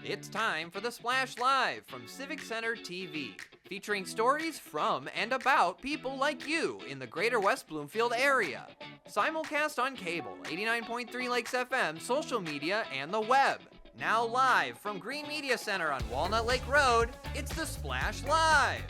It's time for the Splash Live from Civic Center TV, featuring stories from and about people like you in the greater West Bloomfield area. Simulcast on cable, 89.3 Lakes FM, social media, and the web. Now live from Green Media Center on Walnut Lake Road, it's the Splash Live.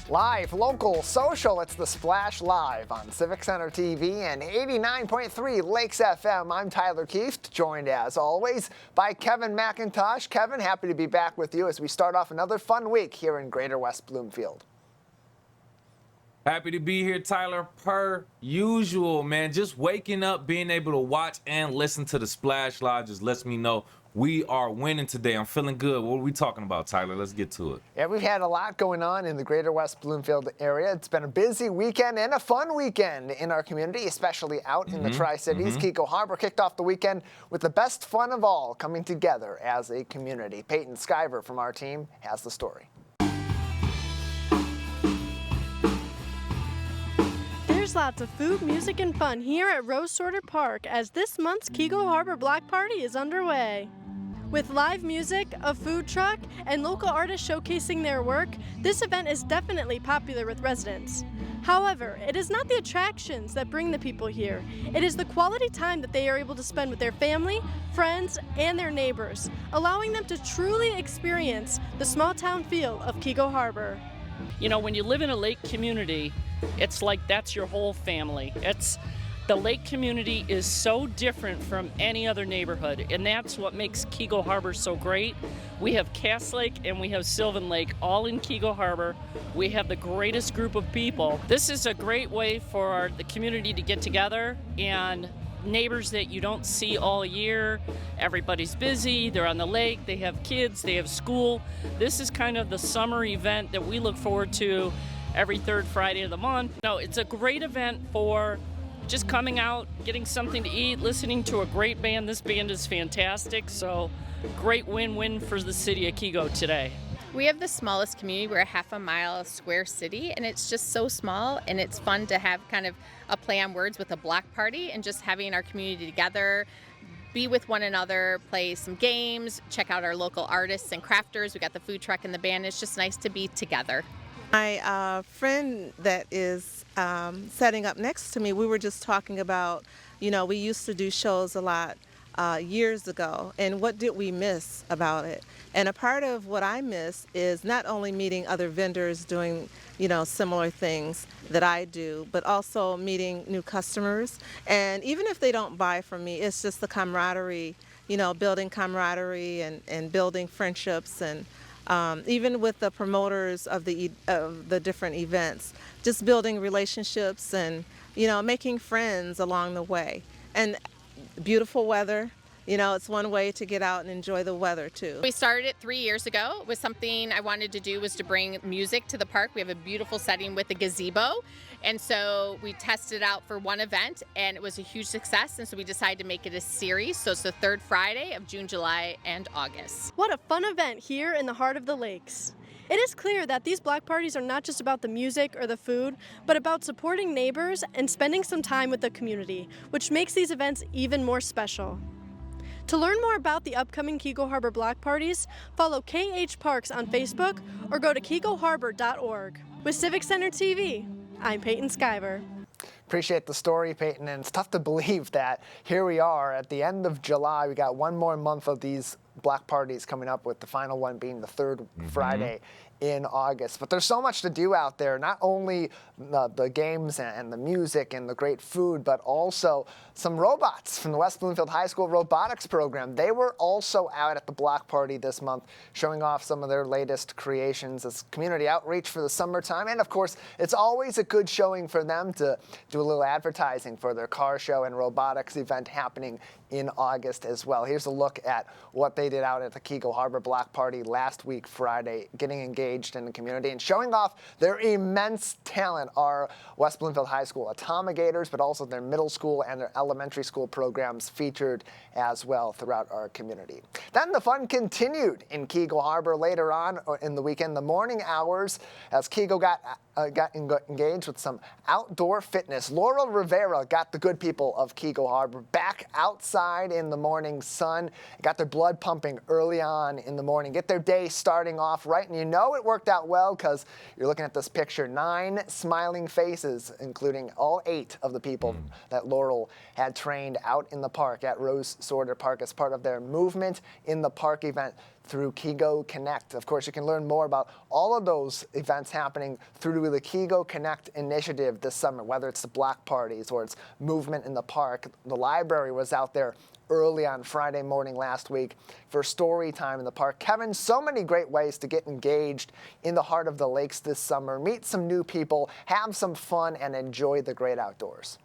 Live, local, social, it's the Splash Live on Civic Center TV and 89.3 Lakes FM. I'm Tyler Keefe, joined as always by Kevin McIntosh. Kevin, happy to be back with you as we start off another fun week here in Greater West Bloomfield. Happy to be here, Tyler, per usual, man. Just waking up, being able to watch and listen to the Splash Live just lets me know we are winning today. I'm feeling good. What are we talking about, Tyler? Let's get to it. Yeah, we've had a lot going on in the Greater West Bloomfield area. It's been a busy weekend and a fun weekend in our community, especially out in the Tri-Cities. Keego Harbor kicked off the weekend with the best fun of all, coming together as a community. Peyton Skyver from our team has the story. There's lots of food, music, and fun here at Rose Sorter Park as this month's Keego Harbor Block Party is underway. With live music, a food truck, and local artists showcasing their work, this event is definitely popular with residents. However, it is not the attractions that bring the people here. It is the quality time that they are able to spend with their family, friends, and their neighbors, allowing them to truly experience the small town feel of Keego Harbor. You know, when you live in a lake community, it's like that's your whole family. The lake community is so different from any other neighborhood, and that's what makes Keego Harbor so great. We have Cass Lake and we have Sylvan Lake all in Keego Harbor. We have the greatest group of people. This is a great way for the community to get together, and neighbors that you don't see all year. Everybody's busy, they're on the lake, they have kids, they have school. This is kind of the summer event that we look forward to every third Friday of the month. No, it's a great event for just coming out, getting something to eat, listening to a great band. This band is fantastic, so great win-win for the city of Keego today. We have the smallest community. We're a half a mile square city, and it's just so small, and it's fun to have kind of a play on words with a block party and just having our community together, be with one another, play some games, check out our local artists and crafters. We got the food truck and the band. It's just nice to be together. My friend that is setting up next to me, we were just talking about, you know, we used to do shows a lot years ago, and what did we miss about it? And a part of what I miss is not only meeting other vendors doing, you know, similar things that I do, but also meeting new customers. And even if they don't buy from me, it's just the camaraderie, you know, building camaraderie and building friendships, and even with the promoters of the different events, just building relationships and, you know, making friends along the way. And beautiful weather, you know, it's one way to get out and enjoy the weather too. We started it 3 years ago. It was something I wanted to do, was to bring music to the park. We have a beautiful setting with a gazebo. And so we tested out for one event, and it was a huge success. And so we decided to make it a series. So it's the third Friday of June, July, and August. What a fun event here in the heart of the lakes. It is clear that these block parties are not just about the music or the food, but about supporting neighbors and spending some time with the community, which makes these events even more special. To learn more about the upcoming Keego Harbor block parties, follow KH Parks on Facebook or go to keegoharbor.org. With Civic Center TV, I'm Peyton Skyver. Appreciate the story, Peyton, and it's tough to believe that here we are at the end of July. We got one more month of these block parties coming up, with the final one being the third Friday in August. But there's so much to do out there, not only the games and the music and the great food, but also some robots from the West Bloomfield High School robotics program. They were also out at the block party this month, showing off some of their latest creations as community outreach for the summertime. And of course, it's always a good showing for them to do a little advertising for their car show and robotics event happening in August as well. Here's a look at what they did out at the Keego Harbor block party last week, Friday, getting engaged engaged in the community and showing off their immense talent are West Bloomfield High School Atomigators, but also their middle school and their elementary school programs featured as well throughout our community. Then the fun continued in Keego Harbor later on in the weekend, the morning hours, as Keego got engaged with some outdoor fitness. Laurel Rivera got the good people of Keego Harbor back outside in the morning sun, got their blood pumping early on in the morning, get their day starting off right, and you know it worked out well because you're looking at this picture, 9 smiling faces, including all 8 of the people that Laurel had trained out in the park at Rose Sorter Park as part of their Movement in the Park event through Keego Connect. Of course, you can learn more about all of those events happening through the Keego Connect initiative this summer, whether it's the block parties or it's Movement in the Park. The library was out there early on Friday morning last week for story time in the park. Kevin, so many great ways to get engaged in the heart of the lakes this summer, meet some new people, have some fun, and enjoy the great outdoors.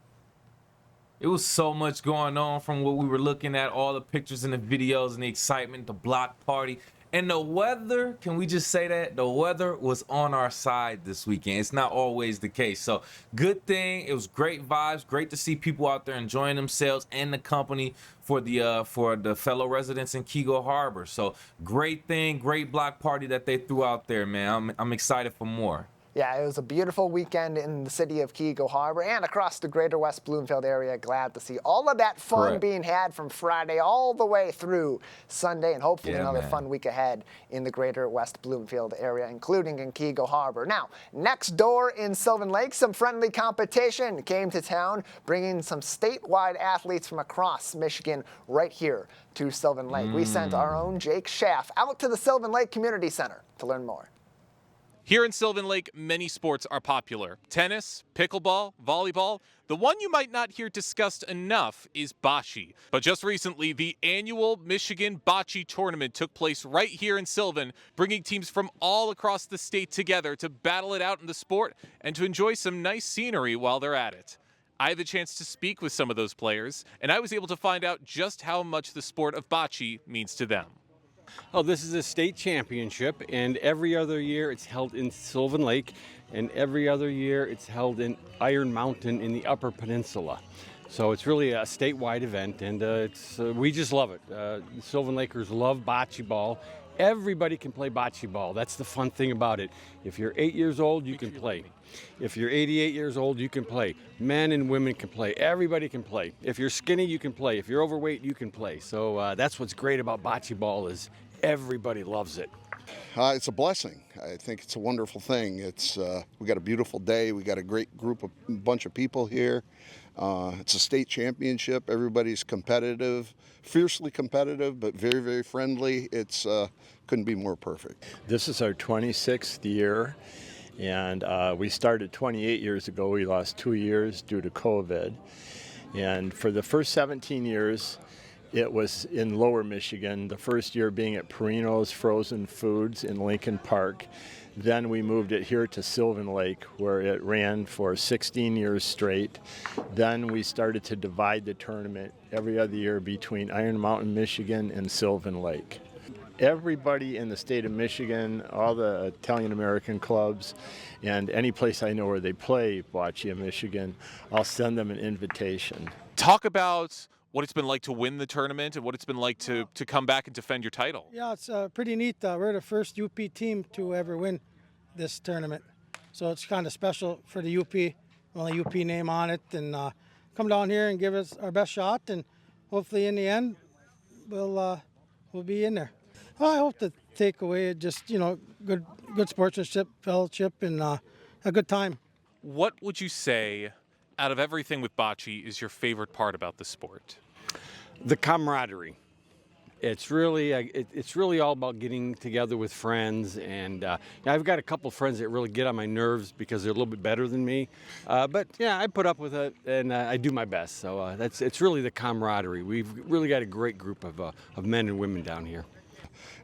It was so much going on from what we were looking at, all the pictures and the videos and the excitement, the block party. And the weather, can we just say that? The weather was on our side this weekend. It's not always the case. So good thing. It was great vibes. Great to see people out there enjoying themselves and the company for the fellow residents in Keego Harbor. So great thing, great block party that they threw out there, man. I'm excited for more. Yeah, it was a beautiful weekend in the city of Keego Harbor and across the greater West Bloomfield area. Glad to see all of that fun being had from Friday all the way through Sunday, and hopefully another fun week ahead in the greater West Bloomfield area, including in Keego Harbor. Now, next door in Sylvan Lake, some friendly competition came to town, bringing some statewide athletes from across Michigan right here to Sylvan Lake. We sent our own Jake Schaff out to the Sylvan Lake Community Center to learn more. Here in Sylvan Lake, many sports are popular. Tennis, pickleball, volleyball. The one you might not hear discussed enough is bocce. But just recently, the annual Michigan Bocce tournament took place right here in Sylvan, bringing teams from all across the state together to battle it out in the sport and to enjoy some nice scenery while they're at it. I had the chance to speak with some of those players, and I was able to find out just how much the sport of bocce means to them. Oh, this is a state championship, and every other year it's held in Sylvan Lake, and every other year it's held in Iron Mountain in the Upper Peninsula. So it's really a statewide event, and we just love it. The Sylvan Lakers love bocce ball. Everybody can play bocce ball. That's the fun thing about it. If you're 8 years old, you can play. If you're 88 years old, you can play. Men and women can play. Everybody can play. If you're skinny, you can play. If you're overweight, you can play. So that's what's great about bocce ball is everybody loves it. It's a blessing. I think it's a wonderful thing. We got a beautiful day. We got a great bunch of people here. It's a state championship. Everybody's competitive, fiercely competitive, but very, very friendly. It's couldn't be more perfect. This is our 26th year, and we started 28 years ago. We lost 2 years due to COVID, and for the first 17 years, it was in Lower Michigan, the first year being at Perino's Frozen Foods in Lincoln Park. Then we moved it here to Sylvan Lake, where it ran for 16 years straight. Then we started to divide the tournament every other year between Iron Mountain, Michigan, and Sylvan Lake. Everybody in the state of Michigan, all the Italian-American clubs, and any place I know where they play bocce in Michigan, I'll send them an invitation. Talk about what it's been like to win the tournament and what it's been like to come back and defend your title. Yeah, it's pretty neat. We're the first UP team to ever win this tournament. So it's kind of special for the UP, only UP name on it, and come down here and give us our best shot, and hopefully in the end we'll be in there. Well, I hope to take away just, good sportsmanship, fellowship, and a good time. What would you say, out of everything with bocce, is your favorite part about the sport? The camaraderie. It's really all about getting together with friends, and I've got a couple friends that really get on my nerves because they're a little bit better than me. But yeah, I put up with it, and I do my best. So it's really the camaraderie. We've really got a great group of men and women down here.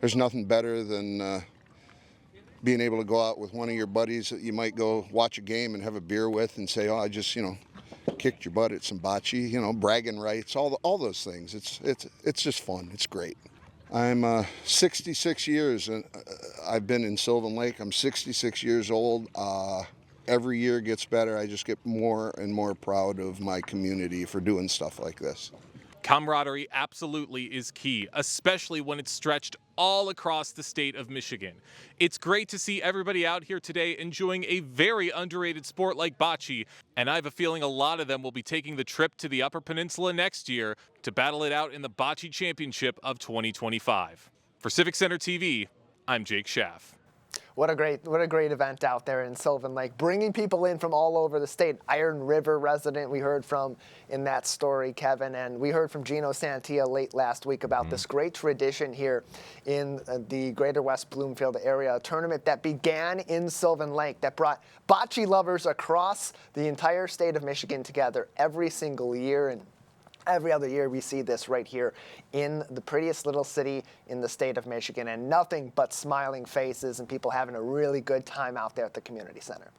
There's nothing better than being able to go out with one of your buddies that you might go watch a game and have a beer with and say, oh, I just, kicked your butt at some bocce, bragging rights, all those things. It's just fun. It's great. I'm 66 years I've been in Sylvan Lake. I'm 66 years old. Every year gets better. I just get more and more proud of my community for doing stuff like this. Camaraderie absolutely is key, especially when it's stretched all across the state of Michigan. It's great to see everybody out here today enjoying a very underrated sport like bocce, and I have a feeling a lot of them will be taking the trip to the Upper Peninsula next year to battle it out in the Bocce Championship of 2025. For Civic Center TV, I'm Jake Schaff. What a great event out there in Sylvan Lake, bringing people in from all over the state. Iron River resident we heard from in that story, Kevin, and we heard from Gino Santia late last week about this great tradition here in the greater West Bloomfield area, a tournament that began in Sylvan Lake that brought bocce lovers across the entire state of Michigan together every single year. And every other year we see this right here in the prettiest little city in the state of Michigan, and nothing but smiling faces and people having a really good time out there at the community center.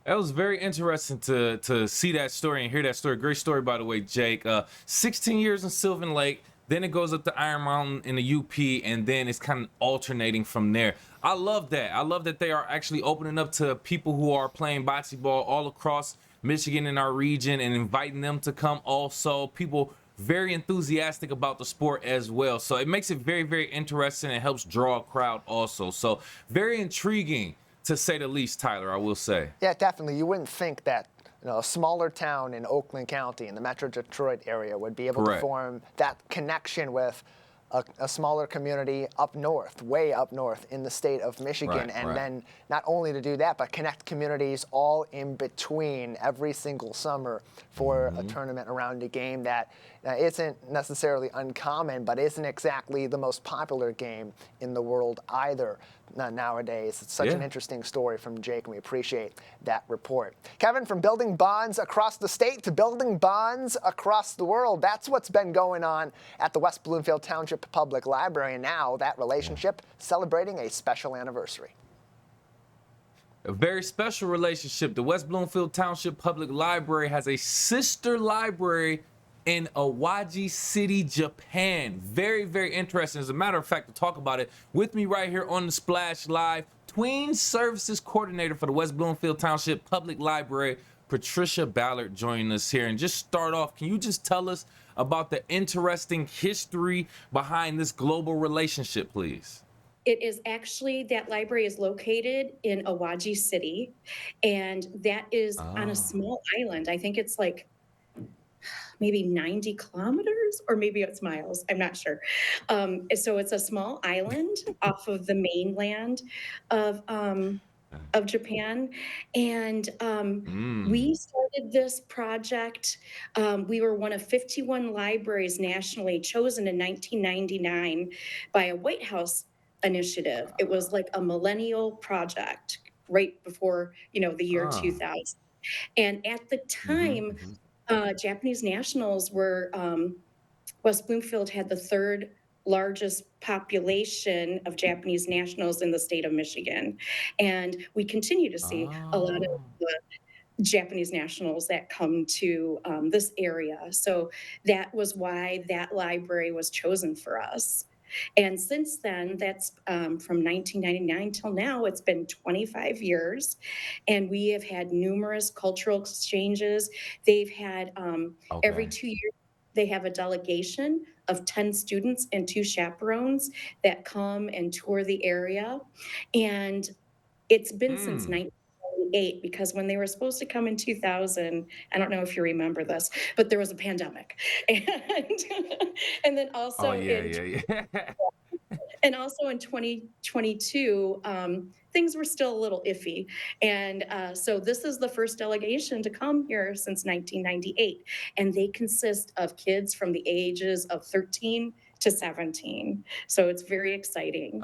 That was very interesting to see that story and hear that story. Great story, by the way, Jake. 16 years in Sylvan Lake, then it goes up to Iron Mountain in the UP, and then it's kind of alternating from there. I love that. I love that they are actually opening up to people who are playing bocce ball all across Michigan in our region and inviting them to come also. People very enthusiastic about the sport as well. So it makes it very, very interesting and helps draw a crowd also. So very intriguing, to say the least, Tyler, I will say. Yeah, definitely. You wouldn't think that a smaller town in Oakland County in the Metro Detroit area would be able to form that connection with a smaller community up north, way up north in the state of Michigan. Then not only to do that, but connect communities all in between every single summer for a tournament around a game that isn't necessarily uncommon, but isn't exactly the most popular game in the world either nowadays. It's such an interesting story from Jake, and we appreciate that report. Kevin, from building bonds across the state to building bonds across the world, that's what's been going on at the West Bloomfield Township Public Library, and now that relationship celebrating a special anniversary. A very special relationship. The West Bloomfield Township Public Library has a sister library in Awaji City, Japan. Very, very interesting. As a matter of fact, to talk about it, with me right here on the Splash Live, Tween Services Coordinator for the West Bloomfield Township Public Library, Patricia Ballard, joining us here. And just start off, can you just tell us about the interesting history behind this global relationship, please? It is actually, that library is located in Awaji City, and that is on a small island. I think it's like maybe 90 kilometers, or maybe it's miles. I'm not sure. So it's a small island off of the mainland of Japan. And we started this project. We were one of 51 libraries nationally chosen in 1999 by a White House initiative. It was like a millennial project right before, the year 2000. And at the time, Japanese nationals were, West Bloomfield had the third largest population of Japanese nationals in the state of Michigan. And we continue to see a lot of Japanese nationals that come to this area. So that was why that library was chosen for us. And since then, that's from 1999 till now, it's been 25 years. And we have had numerous cultural exchanges. They've had every 2 years, they have a delegation of 10 students and 2 chaperones that come and tour the area. And it's been since 1998, because when they were supposed to come in 2000, I don't know if you remember this, but there was a pandemic. And then also and also in 2022, things were still a little iffy. And so this is the first delegation to come here since 1998. And they consist of kids from the ages of 13 to 17. So it's very exciting.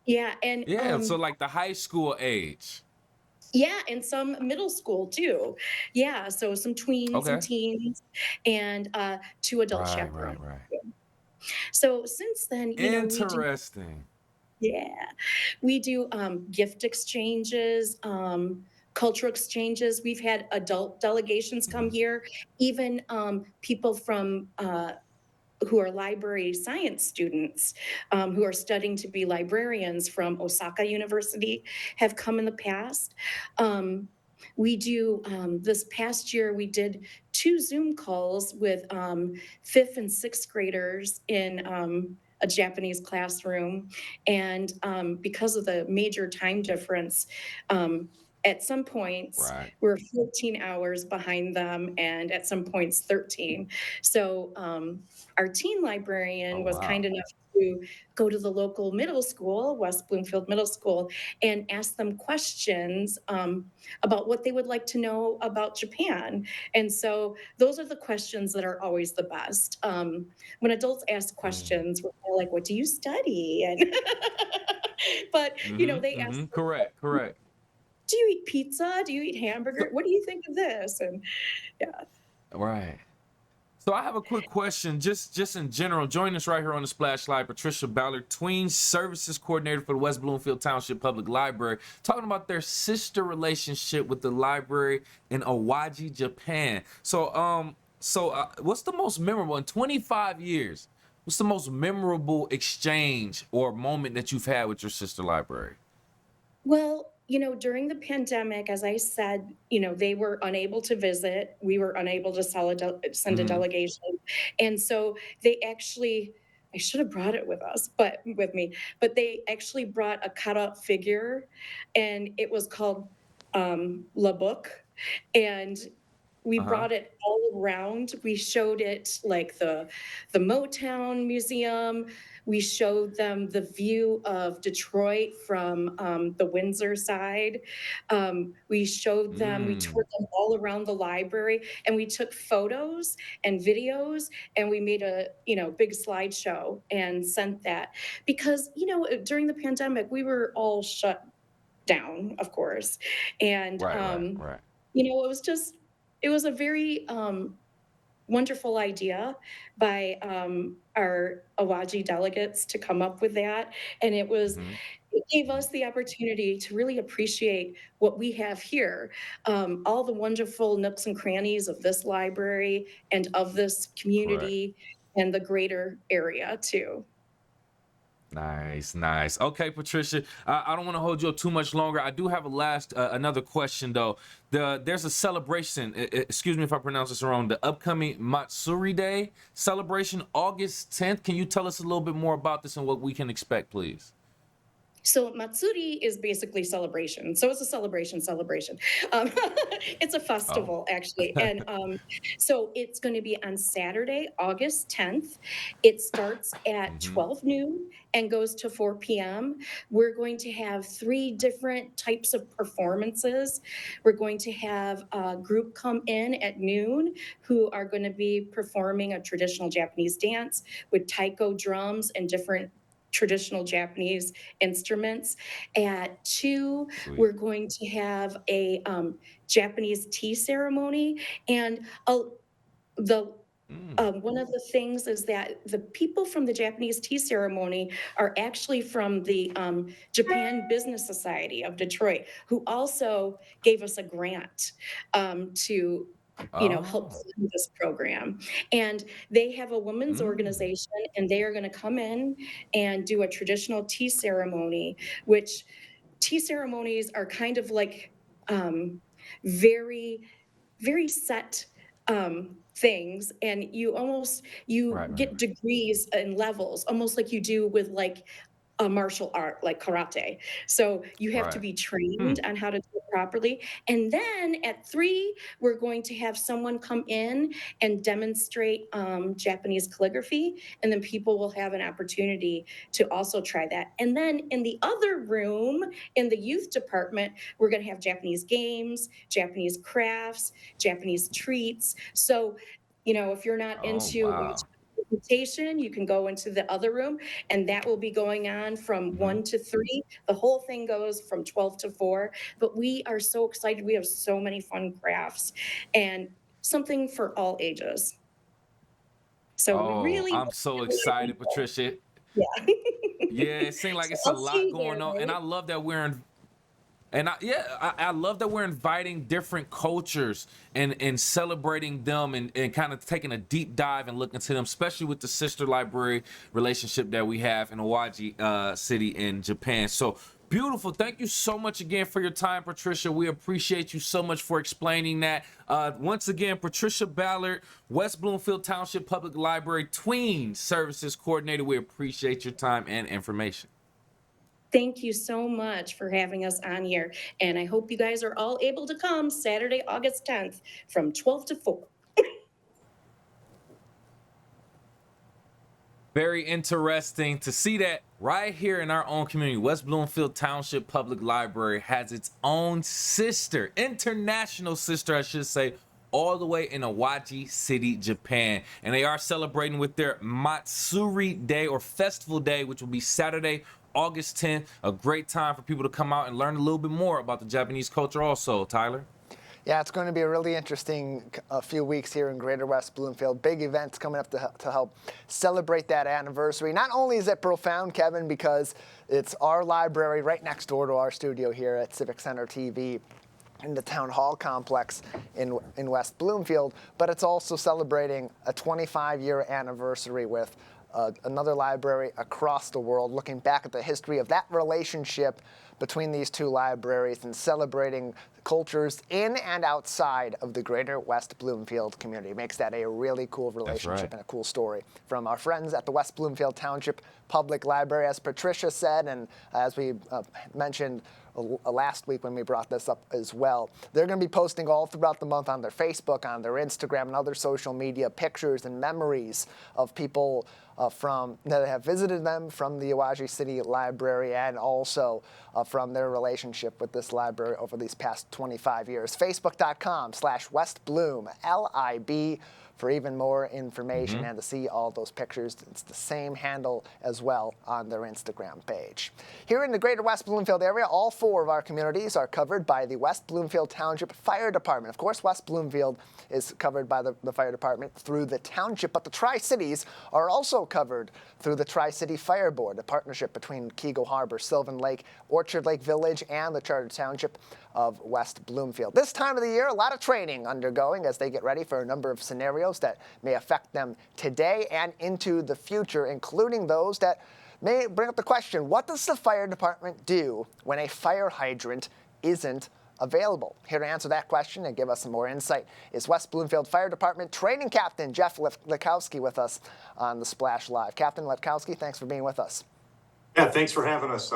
Yeah. And so like the high school age. Yeah, and some middle school too. Yeah, so some tweens and teens, and 2 adult chaperones. So since then, interesting. We do gift exchanges, cultural exchanges. We've had adult delegations come here, even people from who are library science students who are studying to be librarians from Osaka University have come in the past. We do, this past year, we did 2 Zoom calls with 5th and 6th graders in a Japanese classroom. And because of the major time difference, at some points, Right. we're 14 hours behind them, and at some points, 13. So our teen librarian Oh, was kind wow. enough to go to the local middle school, West Bloomfield Middle School, and ask them questions about what they would like to know about Japan. And so those are the questions that are always the best. When adults ask questions, we're kind of like, what do you study? And but they ask, Correct. Correct. do you eat pizza? Do you eat hamburger? What do you think of this? And yeah. Right. So I have a quick question, just in general. Join us right here on the Splash Live, Patricia Ballard, Tween Services Coordinator for the West Bloomfield Township Public Library, talking about their sister relationship with the library in Awaji, Japan. So, what's the most memorable in 25 years? What's the most memorable exchange or moment that you've had with your sister library? Well, during the pandemic, as I said, they were unable to visit. We were unable to send a Mm-hmm. delegation. And so they actually, I should have brought it with me, but they actually brought a cutout figure, and it was called La Book. And we Uh-huh. brought it all around. We showed it like the Motown Museum. We showed them the view of Detroit from the Windsor side. We showed them, we toured them all around the library, and we took photos and videos, and we made a big slideshow and sent that because during the pandemic we were all shut down, of course, and Right. it was a very wonderful idea by our Awaji delegates to come up with that. And Mm-hmm. it gave us the opportunity to really appreciate what we have here, all the wonderful nooks and crannies of this library and of this Correct. community and the greater area too. Nice. Okay, Patricia, I don't want to hold you up too much longer. I do have another question though. There's a celebration. Excuse me if I pronounce this wrong. The upcoming Matsuri Day celebration, August 10th. Can you tell us a little bit more about this and what we can expect, please? So Matsuri is basically celebration. So it's a celebration. It's a Oh. festival, actually. And so it's going to be on Saturday, August 10th. It starts at Mm-hmm. 12 noon and goes to 4 p.m. We're going to have 3 different types of performances. We're going to have a group come in at noon who are going to be performing a traditional Japanese dance with taiko drums and different traditional Japanese instruments. At 2, Sweet. we're going to have a Japanese tea ceremony. And the one of the things is that the people from the Japanese tea ceremony are actually from the Japan Business Society of Detroit, who also gave us a grant to help Oh. fund this program. And they have a women's Mm. organization, and they are going to come in and do a traditional tea ceremony, which tea ceremonies are kind of like very very set things, and you Right. get degrees and levels almost like you do with like a martial art like karate. So you have to Right. be Hmm. trained on how to do it properly. And then at 3, we're going to have someone come in and demonstrate Japanese calligraphy, and then people will have an opportunity to also try that. And then in the other room, in the youth department, we're going to have Japanese games, Japanese crafts, Japanese treats. So, if you're not Oh, into wow. watching presentation, you can go into the other room, and that will be going on from Mm-hmm. 1 to 3. The whole thing goes from 12 to 4. But we are so excited. We have so many fun crafts and something for all ages. So we Oh, really, I'm so really excited, Patricia. yeah. Yeah, it seems like So it's a I'll see lot you there, going on, and I right? love that we're in. And I love that we're inviting different cultures and celebrating them and kind of taking a deep dive and looking to them, especially with the sister library relationship that we have in Awaji City in Japan. So beautiful. Thank you so much again for your time, Patricia. We appreciate you so much for explaining that. Once again, Patricia Ballard, West Bloomfield Township Public Library Tween Services Coordinator. We appreciate your time and information. Thank you so much for having us on here. And I hope you guys are all able to come Saturday, August 10th from 12 to 4. Very interesting to see that right here in our own community. West Bloomfield Township Public Library has its own sister, international sister, I should say, all the way in Awaji City, Japan. And they are celebrating with their Matsuri Day or Festival Day, which will be Saturday, August 10th. A great time for people to come out and learn a little bit more about the Japanese culture also, Tyler. Yeah, it's going to be a really interesting few weeks here in Greater West Bloomfield. Big events coming up to help celebrate that anniversary. Not only is it profound, Kevin, because it's our library right next door to our studio here at Civic Center TV in the Town Hall complex in West Bloomfield, but it's also celebrating a 25-year anniversary with another library across the world, looking back at the history of that relationship between these two libraries and celebrating cultures in and outside of the Greater West Bloomfield community. Makes that a really cool relationship and a cool story from our friends at the West Bloomfield Township Public Library. As Patricia said, and as we mentioned last week when we brought this up as well, they're going to be posting all throughout the month on their Facebook, on their Instagram, and other social media pictures and memories of people that have visited them from the Awaji City Library and also from their relationship with this library over these past 25 years. Facebook.com/WestBloom, LIB, for even more information and to see all those pictures. It's the same handle as well on their Instagram page. Here in the Greater West Bloomfield area, all four of our communities are covered by the West Bloomfield Township Fire Department. Of course, West Bloomfield is covered by the fire department through the township, but the Tri-Cities are also covered through the Tri-City Fire Board, a partnership between Keego Harbor, Sylvan Lake, Orchard Lake Village, and the Charter Township of West Bloomfield. This time of the year, a lot of training undergoing as they get ready for a number of scenarios that may affect them today and into the future, including those that may bring up the question, what does the fire department do when a fire hydrant isn't available? Here to answer that question and give us some more insight is West Bloomfield Fire Department Training Captain Jeff Lekowski with us on the Splash Live. Captain Lekowski, thanks for being with us. Yeah, thanks for having us.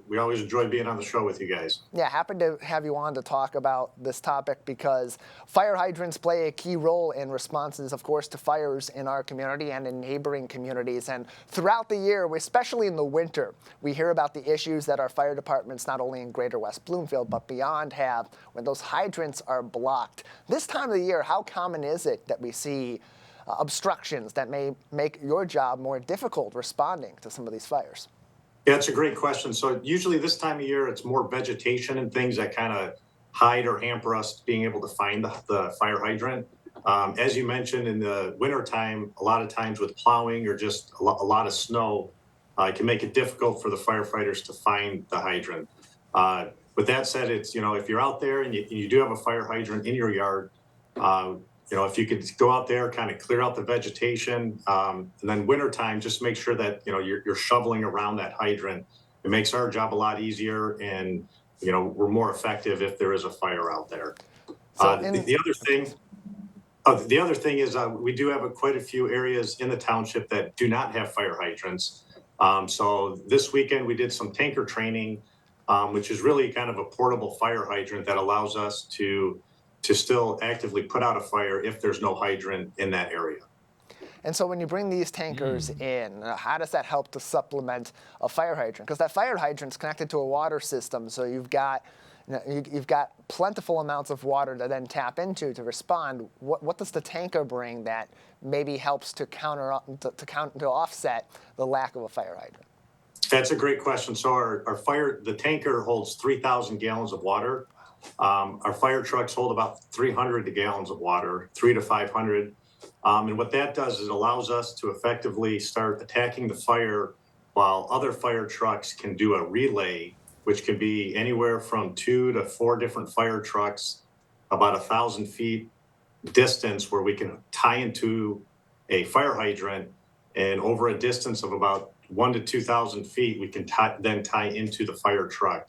We always enjoy being on the show with you guys. Yeah, happy to have you on to talk about this topic because fire hydrants play a key role in responses, of course, to fires in our community and in neighboring communities. And throughout the year, especially in the winter, we hear about the issues that our fire departments, not only in Greater West Bloomfield, but beyond have when those hydrants are blocked. This time of the year, how common is it that we see obstructions that may make your job more difficult responding to some of these fires? Yeah, it's a great question. So usually this time of year, it's more vegetation and things that kind of hide or hamper us being able to find the fire hydrant. As you mentioned, in the wintertime, a lot of times with plowing or just a lot of snow, it can make it difficult for the firefighters to find the hydrant. With that said, it's, if you're out there and you do have a fire hydrant in your yard, if you could go out there, kind of clear out the vegetation, and then wintertime, just make sure that, you're shoveling around that hydrant. It makes our job a lot easier and, we're more effective if there is a fire out there. The other thing is we do have quite a few areas in the township that do not have fire hydrants. So this weekend we did some tanker training, which is really kind of a portable fire hydrant that allows us to still actively put out a fire if there's no hydrant in that area. And so when you bring these tankers in, how does that help to supplement a fire hydrant? Because that fire hydrant is connected to a water system, so you've got plentiful amounts of water to then tap into to respond. What does the tanker bring that maybe helps to offset the lack of a fire hydrant? That's a great question. So the tanker holds 3,000 gallons of water. Our fire trucks hold about 300 gallons of water, 300 to 500. And what that does is it allows us to effectively start attacking the fire while other fire trucks can do a relay which can be anywhere from 2 to 4 different fire trucks, about 1,000 feet distance, where we can tie into a fire hydrant, and over a distance of about 1 to 2,000 feet, we can then tie into the fire truck.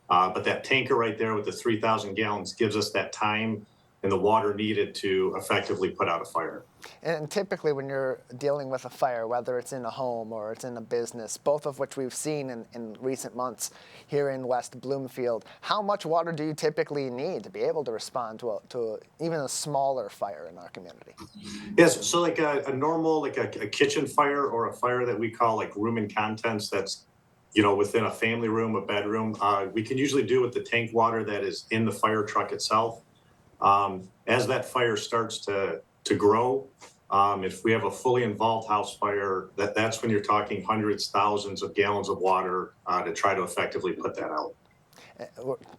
But that tanker right there with the 3,000 gallons gives us that time and the water needed to effectively put out a fire. And typically when you're dealing with a fire, whether it's in a home or it's in a business, both of which we've seen in recent months here in West Bloomfield, how much water do you typically need to be able to respond to even a smaller fire in our community? Yes, so like a normal, like a kitchen fire, or a fire that we call like room and contents, that's, you know, within a family room, a bedroom, we can usually do with the tank water that is in the fire truck itself. As that fire starts to grow, if we have a fully involved house fire, that's when you're talking hundreds, thousands of gallons of water to try to effectively put that out.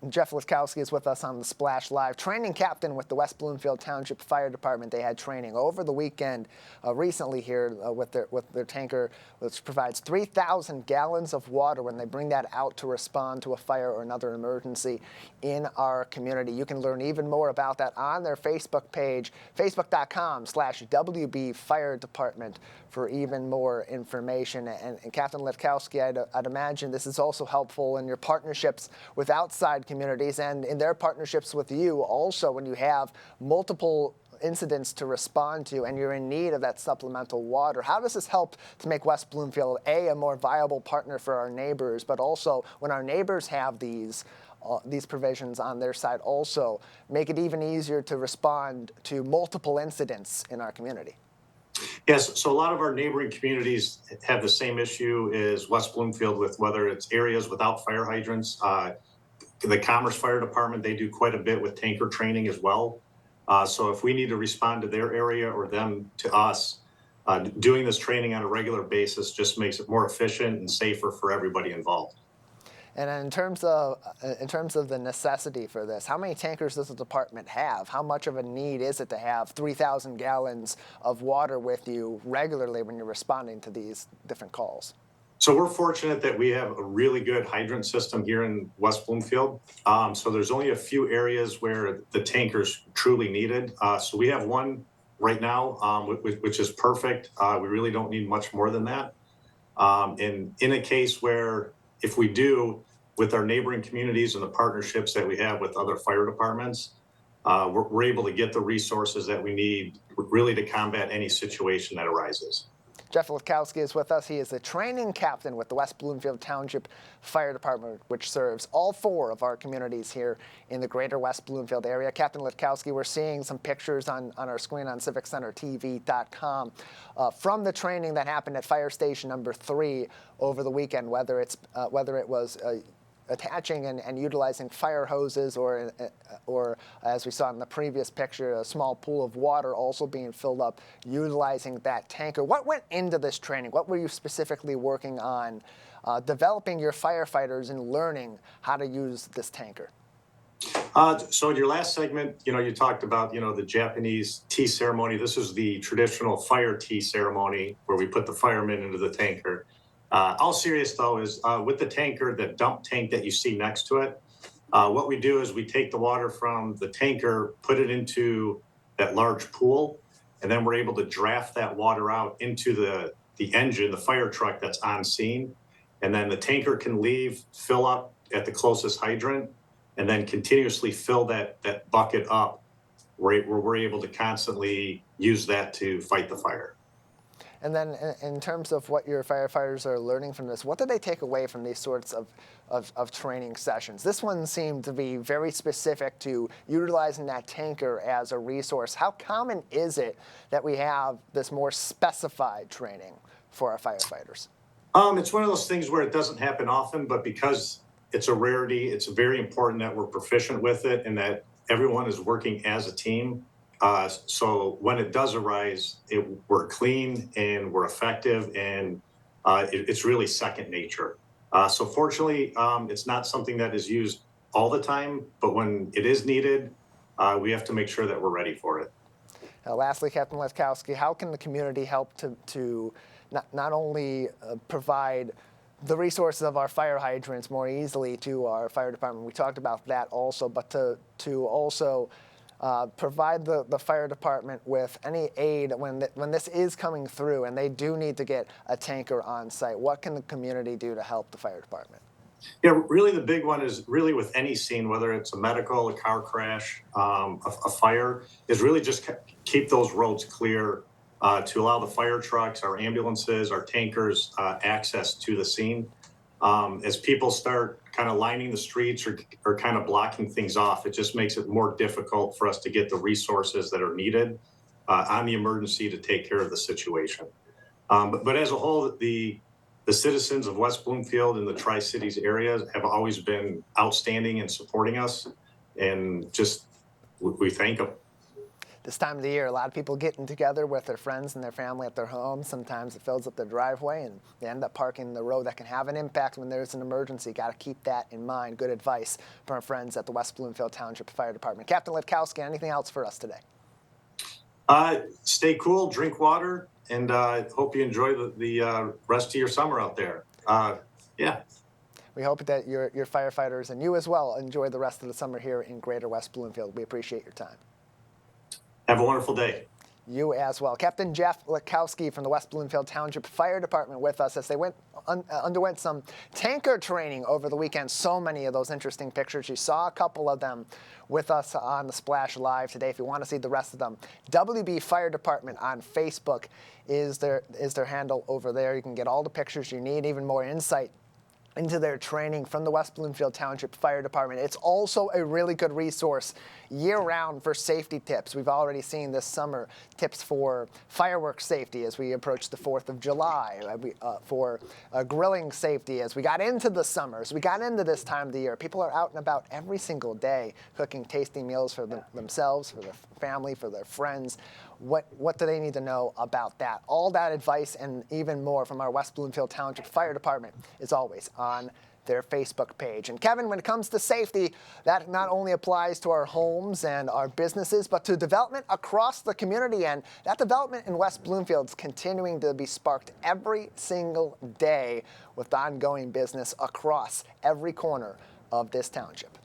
Jeff Liskowski is with us on the Splash Live. Training captain with the West Bloomfield Township Fire Department. They had training over the weekend recently here with their tanker, which provides 3,000 gallons of water when they bring that out to respond to a fire or another emergency in our community. You can learn even more about that on their Facebook page, facebook.com/WB Fire Department, for even more information. And Captain Litkowski, I'd imagine this is also helpful in your partnerships with outside communities and in their partnerships with you also, when you have multiple incidents to respond to and you're in need of that supplemental water. How does this help to make West Bloomfield a more viable partner for our neighbors, but also when our neighbors have these provisions on their side, also make it even easier to respond to multiple incidents in our community? Yes, so a lot of our neighboring communities have the same issue as West Bloomfield, with whether it's areas without fire hydrants. The Commerce Fire Department, they do quite a bit with tanker training as well. So if we need to respond to their area or them to us, doing this training on a regular basis just makes it more efficient and safer for everybody involved. And in terms of the necessity for this, how many tankers does the department have? How much of a need is it to have 3,000 gallons of water with you regularly when you're responding to these different calls? So we're fortunate that we have a really good hydrant system here in West Bloomfield. So there's only a few areas where the tanker's truly needed. So we have one right now, which is perfect. We really don't need much more than that. And in a case where, if we do, with our neighboring communities and the partnerships that we have with other fire departments, we're able to get the resources that we need really to combat any situation that arises. Jeff Litkowski is with us. He is the training captain with the West Bloomfield Township Fire Department, which serves all 4 of our communities here in the greater West Bloomfield area. Captain Litkowski, we're seeing some pictures on our screen on civiccentertv.com from the training that happened at Fire Station number 3 over the weekend, whether it was attaching and utilizing fire hoses, or as we saw in the previous picture, a small pool of water also being filled up, utilizing that tanker. What went into this training? What were you specifically working on, developing your firefighters and learning how to use this tanker? So in your last segment, you talked about, the Japanese tea ceremony. This is the traditional fire tea ceremony where we put the firemen into the tanker. All serious though is with the tanker, the dump tank that you see next to it, what we do is we take the water from the tanker, put it into that large pool, and then we're able to draft that water out into the engine, the fire truck that's on scene. And then the tanker can leave, fill up at the closest hydrant, and then continuously fill that bucket up where we're able to constantly use that to fight the fire. And then in terms of what your firefighters are learning from this, what do they take away from these sorts of training sessions? This one seemed to be very specific to utilizing that tanker as a resource. How common is it that we have this more specified training for our firefighters? It's one of those things where it doesn't happen often, but because it's a rarity, it's very important that we're proficient with it and that everyone is working as a team. So when it does arise, we're clean and we're effective, and it's really second nature. So fortunately, it's not something that is used all the time, but when it is needed, we have to make sure that we're ready for it. Lastly, Captain Litkowski, how can the community help to not only provide the resources of our fire hydrants more easily to our fire department. We talked about that also, but to also provide the fire department with any aid when this is coming through and they do need to get a tanker on site. What can the community do to help the fire department? Yeah, really the big one is really with any scene, whether it's a medical, a car crash, a fire, is really just keep those roads clear to allow the fire trucks, our ambulances, our tankers access to the scene. As people start kind of lining the streets or kind of blocking things off, it just makes it more difficult for us to get the resources that are needed on the emergency to take care of the situation. But as a whole, the citizens of West Bloomfield and the Tri-Cities areas have always been outstanding in supporting us, and just we thank them. This time of the year, a lot of people getting together with their friends and their family at their homes. Sometimes it fills up their driveway and they end up parking in the road. That can have an impact when there's an emergency. Got to keep that in mind. Good advice from our friends at the West Bloomfield Township Fire Department. Captain Litkowski, anything else for us today? Stay cool, drink water, and hope you enjoy the rest of your summer out there. Yeah. We hope that your firefighters and you as well enjoy the rest of the summer here in Greater West Bloomfield. We appreciate your time. Have a wonderful day. You as well. Captain Jeff Litkowski from the West Bloomfield Township Fire Department with us as they underwent some tanker training over the weekend. So many of those interesting pictures. You saw a couple of them with us on the Splash Live today. If you want to see the rest of them, WB Fire Department on Facebook is their handle over there. You can get all the pictures you need, even more insight into their training from the West Bloomfield Township Fire Department. It's also a really good resource year-round for safety tips. We've already seen this summer tips for fireworks safety as we approach the 4th of July, for grilling safety as we got into the summer, as we got into this time of the year. People are out and about every single day cooking tasty meals for themselves, for their family, for their friends. What do they need to know about that? All that advice and even more from our West Bloomfield Township Fire Department is always on their Facebook page. And Kevin, when it comes to safety, that not only applies to our homes and our businesses, but to development across the community. And that development in West Bloomfield is continuing to be sparked every single day with ongoing business across every corner of this township.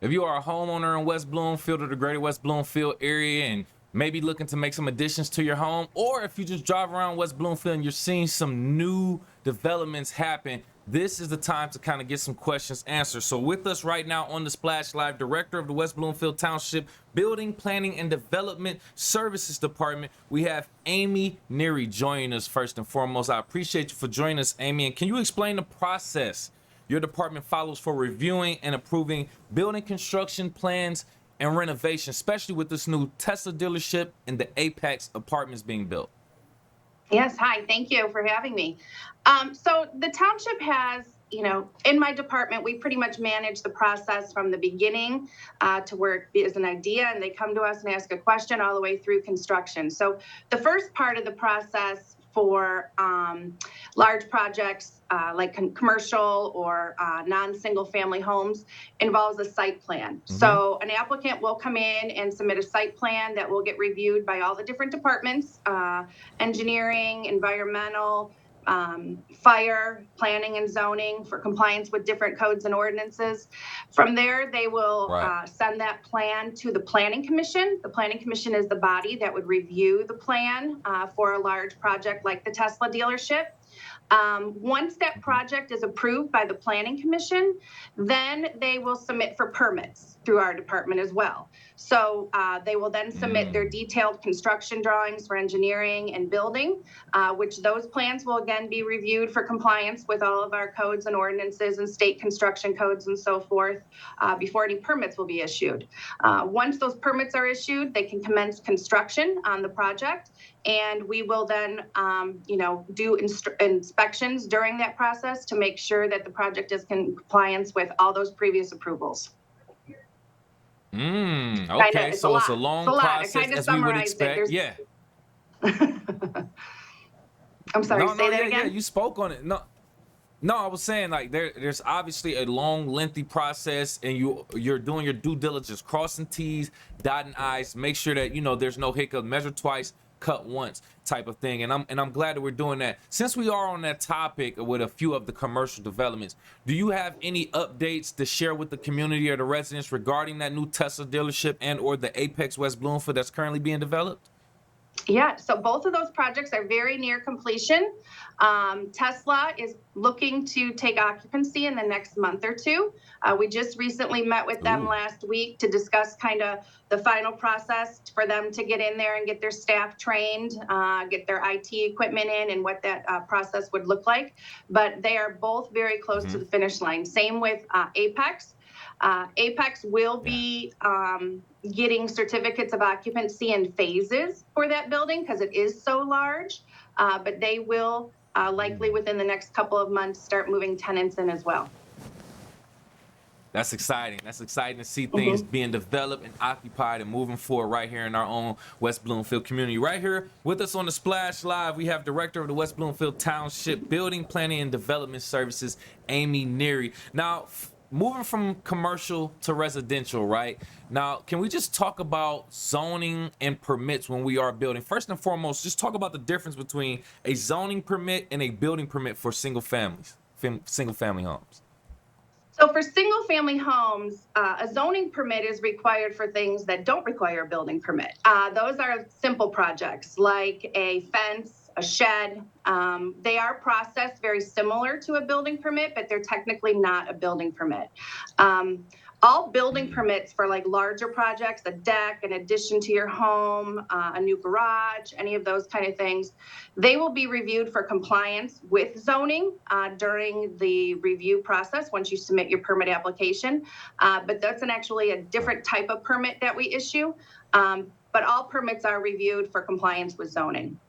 If you are a homeowner in West Bloomfield or the greater West Bloomfield area and maybe looking to make some additions to your home, or if you just drive around West Bloomfield and you're seeing some new developments happen, this is the time to kind of get some questions answered. So with us right now on the Splash Live, Director of the West Bloomfield Township Building, Planning, and Development Services Department, we have Amy Neary joining us first and foremost. I appreciate you for joining us, Amy. And can you explain the process your department follows for reviewing and approving building construction plans and renovation, especially with this new Tesla dealership and the Apex apartments being built? Yes, hi, thank you for having me. So the township has, in my department, we pretty much manage the process from the beginning to where it is an idea and they come to us and ask a question all the way through construction. So the first part of the process for large projects like commercial or non-single family homes involves a site plan. Mm-hmm. So an applicant will come in and submit a site plan that will get reviewed by all the different departments, engineering, environmental, fire, planning and zoning for compliance with different codes and ordinances. From there, they will send that plan to the Planning Commission. The Planning Commission is the body that would review the plan for a large project like the Tesla dealership. Once that project is approved by the Planning Commission, then they will submit for permits through our department as well. So they will then submit their detailed construction drawings for engineering and building, which those plans will again be reviewed for compliance with all of our codes and ordinances and state construction codes and so forth before any permits will be issued. Once those permits are issued, they can commence construction on the project. And we will then, do inspections during that process to make sure that the project is in compliance with all those previous approvals. Okay, so it's a long process as we would expect. Yeah. I'm sorry, say that again? Yeah, you spoke on it. No, I was saying like there's obviously a long, lengthy process, and you're doing your due diligence, crossing T's, dotting I's, make sure that there's no hiccup, measure twice, cut once type of thing. And I'm glad that we're doing that. Since we are on that topic with a few of the commercial developments, do you have any updates to share with the community or the residents regarding that new Tesla dealership and or the Apex West Bloomfield that's currently being developed? Yeah, so both of those projects are very near completion. Tesla is looking to take occupancy in the next month or two. We just recently met with them last week to discuss kind of the final process for them to get in there and get their staff trained, get their IT equipment in, and what that process would look like. But they are both very close to the finish line. Same with Apex. Apex will be getting certificates of occupancy in phases for that building because it is so large, but they will likely within the next couple of months start moving tenants in as well. That's exciting. That's exciting to see things being developed and occupied and moving forward right here in our own West Bloomfield community. Right here with us on the Splash Live, we have Director of the West Bloomfield Township Building Planning and Development Services, Amy Neary. Now, moving from commercial to residential, right? Now, can we just talk about zoning and permits when we are building? First and foremost, just talk about the difference between a zoning permit and a building permit for single family homes. So for single family homes, a zoning permit is required for things that don't require a building permit. Those are simple projects like a fence, a shed. They are processed very similar to a building permit, but they're technically not a building permit. All building permits for like larger projects, a deck, an addition to your home, a new garage, any of those kind of things, they will be reviewed for compliance with zoning during the review process once you submit your permit application. But that's actually a different type of permit that we issue. But all permits are reviewed for compliance with zoning.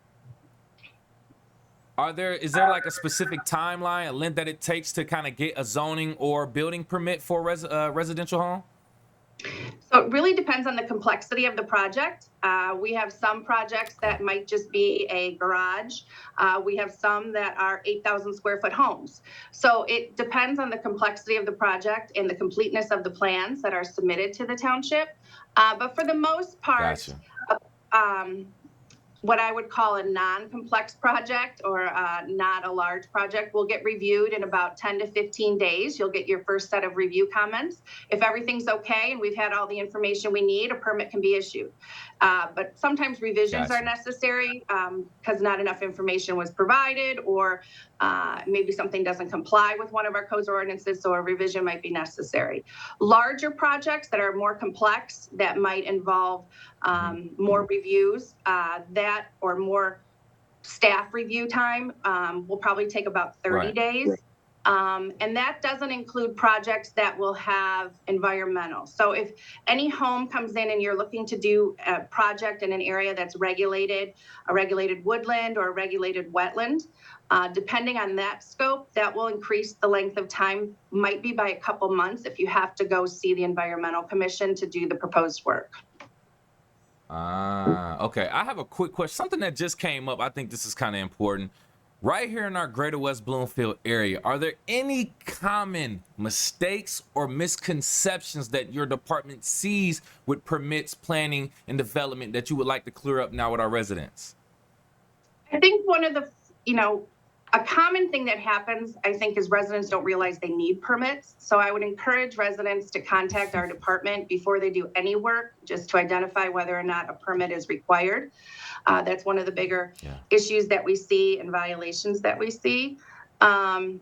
Is there like a specific timeline, a length that it takes to kind of get a zoning or building permit for a residential home? So it really depends on the complexity of the project. We have some projects that might just be a garage. We have some that are 8,000 square foot homes. So it depends on the complexity of the project and the completeness of the plans that are submitted to the township. But for the most part, what I would call a non-complex project or not a large project will get reviewed in about 10 to 15 days. You'll get your first set of review comments. If everything's okay and we've had all the information we need, a permit can be issued. But sometimes revisions are necessary because not enough information was provided, or maybe something doesn't comply with one of our codes or ordinances, so a revision might be necessary. Larger projects that are more complex, that might involve more reviews, or more staff review time will probably take about 30 days. And that doesn't include projects that will have environmental. So if any home comes in and you're looking to do a project in an area that's regulated, a regulated woodland or a regulated wetland, depending on that scope, that will increase the length of time, might be by a couple months if you have to go see the Environmental Commission to do the proposed work. Okay. I have a quick question. Something that just came up. I think this is kind of important. Right here in our greater West Bloomfield area, are there any common mistakes or misconceptions that your department sees with permits, planning, and development that you would like to clear up now with our residents? I think one of the, a common thing that happens, I think, is residents don't realize they need permits. So I would encourage residents to contact our department before they do any work, just to identify whether or not a permit is required. That's one of the bigger issues that we see and violations that we see. And,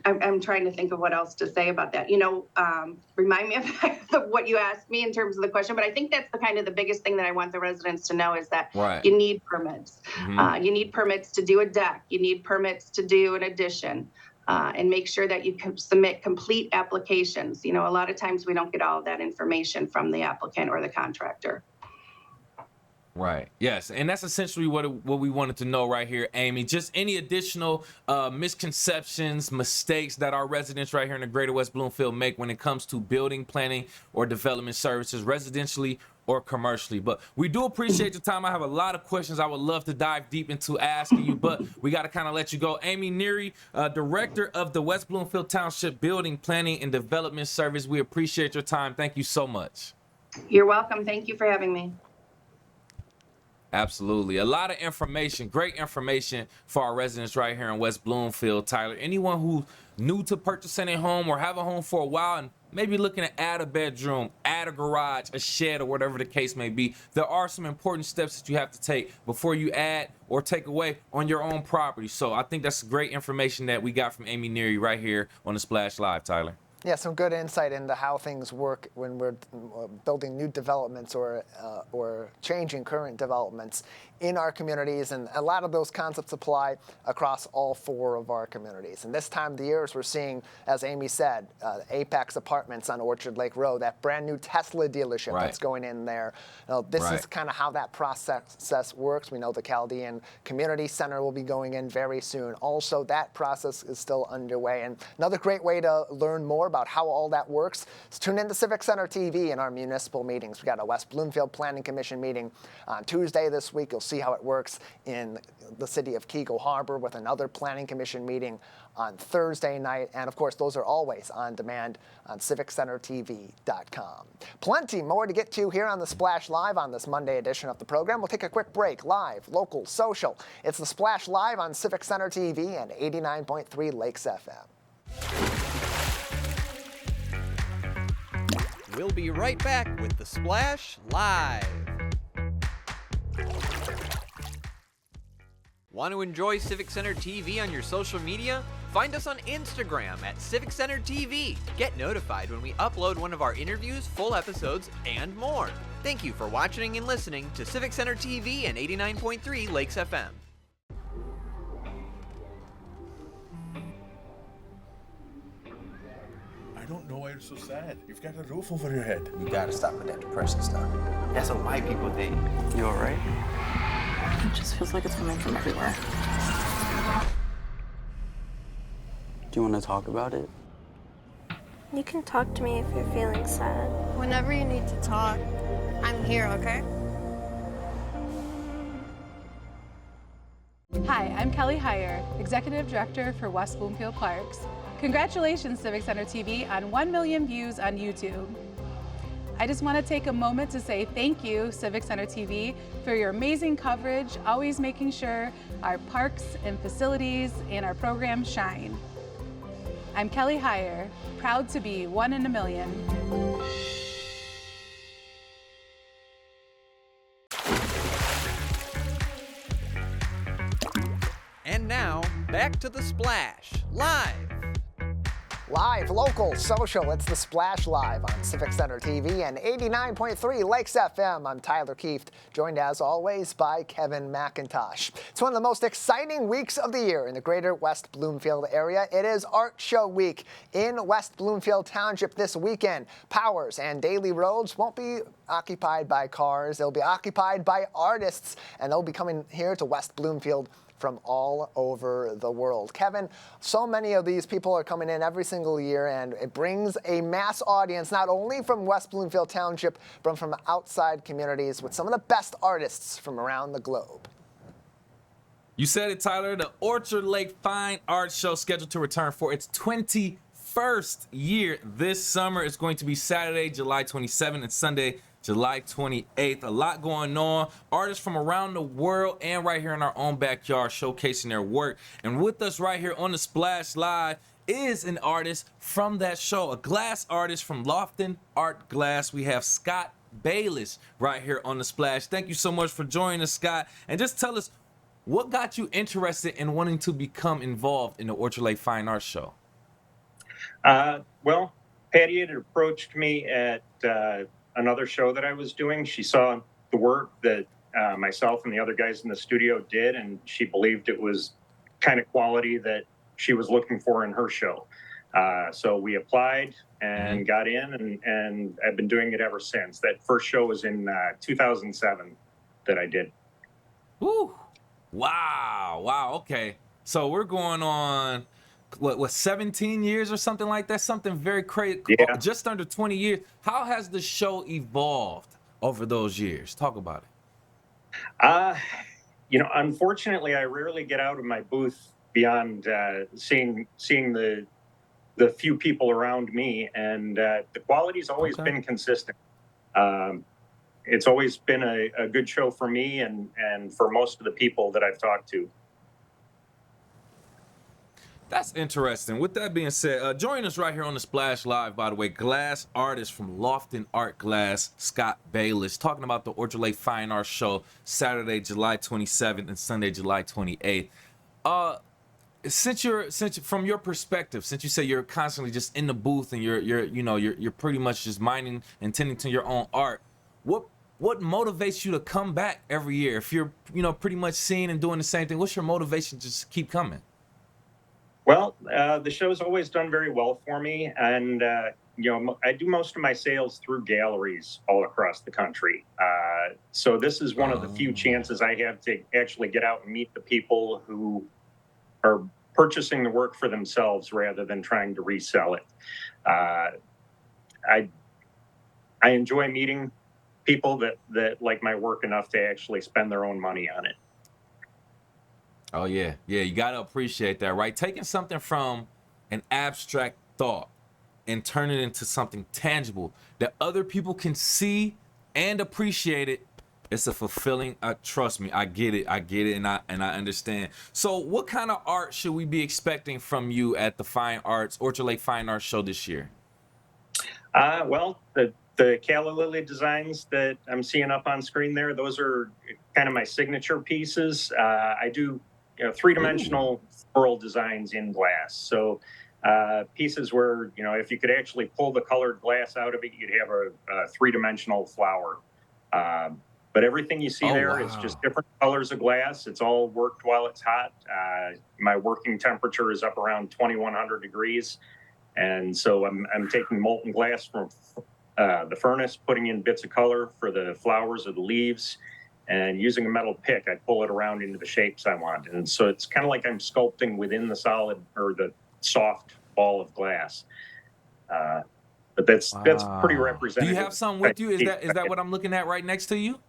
I'm trying to think of what else to say about that. Remind me of what you asked me in terms of the question, but I think that's the biggest thing that I want the residents to know is that you need permits. You need permits to do a deck. You need permits to do an addition, and make sure that you can submit complete applications. A lot of times we don't get all of that information from the applicant or the contractor. Right. Yes. And that's essentially what we wanted to know right here, Amy. Just any additional misconceptions, mistakes that our residents right here in the greater West Bloomfield make when it comes to building, planning, or development services, residentially or commercially. But we do appreciate your time. I have a lot of questions I would love to dive deep into asking you, but we got to kind of let you go. Amy Neary, Director of the West Bloomfield Township Building, Planning, and Development Service. We appreciate your time. Thank you so much. You're welcome. Thank you for having me. Absolutely. A lot of information, great information for our residents right here in West Bloomfield, Tyler. Anyone who's new to purchasing a home or have a home for a while and maybe looking to add a bedroom, add a garage, a shed, or whatever the case may be, there are some important steps that you have to take before you add or take away on your own property. So I think that's great information that we got from Amy Neary right here on the Splash Live, Tyler. Yeah, some good insight into how things work when we're building new developments or changing current developments in our communities, and a lot of those concepts apply across all 4 of our communities. And this time of the year, as we're seeing, as Amy said, Apex Apartments on Orchard Lake Road, that brand new Tesla dealership that's going in there. This is kind of how that process works. We know the Chaldean Community Center will be going in very soon. Also, that process is still underway. And another great way to learn more about how all that works is tune into Civic Center TV in our municipal meetings. We got a West Bloomfield Planning Commission meeting on Tuesday this week. You'll see how it works in the city of Keego Harbor with another Planning Commission meeting on Thursday night. And of course, those are always on demand on civiccentertv.com. Plenty more to get to here on the Splash Live on this Monday edition of the program. We'll take a quick break. Live, local, social. It's the Splash Live on Civic Center TV and 89.3 Lakes FM. We'll be right back with the Splash Live. Want to enjoy Civic Center TV on your social media? Find us on Instagram at Civic Center TV. Get notified when we upload one of our interviews, full episodes, and more. Thank you for watching and listening to Civic Center TV and 89.3 Lakes FM. I don't know why you're so sad. You've got a roof over your head. You gotta stop with that depression stuff. That's what white people think. You alright? It just feels like it's coming from everywhere. Do you want to talk about it? You can talk to me if you're feeling sad. Whenever you need to talk, I'm here, okay? Hi, I'm Kelly Heyer, Executive Director for West Bloomfield Parks. Congratulations, Civic Center TV, on 1 million views on YouTube. I just want to take a moment to say thank you, Civic Center TV, for your amazing coverage, always making sure our parks and facilities and our programs shine. I'm Kelly Heyer, proud to be 1 in a million. And now, back to the Splash Live. Live, local, social, it's the Splash Live on Civic Center TV and 89.3 Lakes FM. I'm Tyler Kieft, joined as always by Kevin McIntosh. It's one of the most exciting weeks of the year in the greater West Bloomfield area. It is Art Show Week in West Bloomfield Township this weekend. Powers and Daily Roads won't be occupied by cars. They'll be occupied by artists, and they'll be coming here to West Bloomfield from all over the world. Kevin, so many of these people are coming in every single year, and it brings a mass audience, not only from West Bloomfield Township, but from outside communities with some of the best artists from around the globe. You said it, Tyler. The Orchard Lake Fine Art Show scheduled to return for its 21st year this summer. It's going to be Saturday, July 27th and Sunday, July 28th. A lot going on. Artists from around the world and right here in our own backyard showcasing their work. And with us right here on the Splash Live is an artist from that show, a glass artist from Lofton Art Glass. We have Scott Bayless right here on the Splash. Thank you so much for joining us, Scott. And just tell us, what got you interested in wanting to become involved in the Orchard Lake Fine Arts Show? Well, Patty had approached me at another show that I was doing. She saw the work that myself and the other guys in the studio did, and she believed it was kind of quality that she was looking for in her show. So we applied and got in, and I've been doing it ever since. That first show was in 2007 that I did. Woo! Wow. Okay. So we're going on, what 17 years or something like that? Something very crazy. Yeah. Just under 20 years. How has the show evolved over those years? Talk about it. Unfortunately, I rarely get out of my booth beyond seeing the few people around me, and the quality's always been consistent. It's always been a good show for me and for most of the people that I've talked to. That's interesting. With that being said, join us right here on the Splash Live, by the way, glass artist from Lofton Art Glass, Scott Bayless, talking about the Orchard Lake Fine Arts Show, Saturday, July 27th and Sunday, July 28th. Since from your perspective, since you say you're constantly just in the booth and you're pretty much just minding and tending to your own art, what motivates you to come back every year? If you're pretty much seeing and doing the same thing, what's your motivation to just keep coming? Well, the show's always done very well for me, and I do most of my sales through galleries all across the country. So this is one of the few chances I have to actually get out and meet the people who are purchasing the work for themselves rather than trying to resell it. I enjoy meeting people that like my work enough to actually spend their own money on it. Oh yeah, you gotta appreciate that, right? Taking something from an abstract thought and turning it into something tangible that other people can see and appreciate it. It's a fulfilling. Trust me, I get it, and I understand. So, what kind of art should we be expecting from you at the Orchard Lake Fine Arts Show this year? Well, the Calla Lily designs that I'm seeing up on screen there, those are kind of my signature pieces. I do three-dimensional floral designs in glass. So pieces where, if you could actually pull the colored glass out of it, you'd have a three-dimensional flower. But everything you see there is just different colors of glass. It's all worked while it's hot. My working temperature is up around 2100 degrees. And so I'm taking molten glass from the furnace, putting in bits of color for the flowers or the leaves, and using a metal pick, I pull it around into the shapes I want. And so it's kind of like I'm sculpting within the solid or the soft ball of glass. But that's pretty representative. Do you have some with you? Is that what I'm looking at right next to you?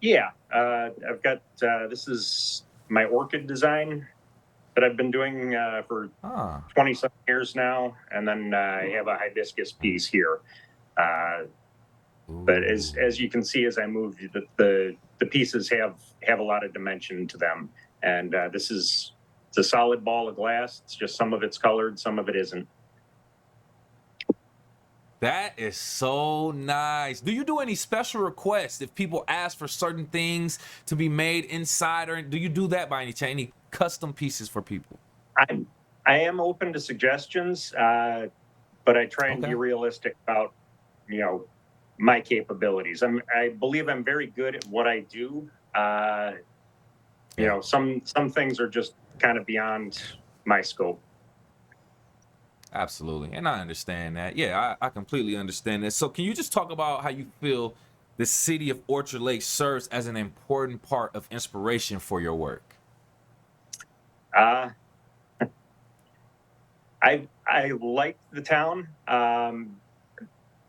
Yeah, I've got, this is my orchid design that I've been doing for 20-some years now. And then I have a hibiscus piece here. But as you can see, as I move, the pieces have a lot of dimension to them. And it's a solid ball of glass. It's just some of it's colored, some of it isn't. That is so nice. Do you do any special requests if people ask for certain things to be made inside, or do you do that by any chance? Any custom pieces for people? I am open to suggestions, but I try and be realistic about, my capabilities. I believe I'm very good at what I do. Some things are just kind of beyond my scope. Absolutely. And I understand that. Yeah, I completely understand that. So can you just talk about how you feel the city of Orchard Lake serves as an important part of inspiration for your work? I like the town.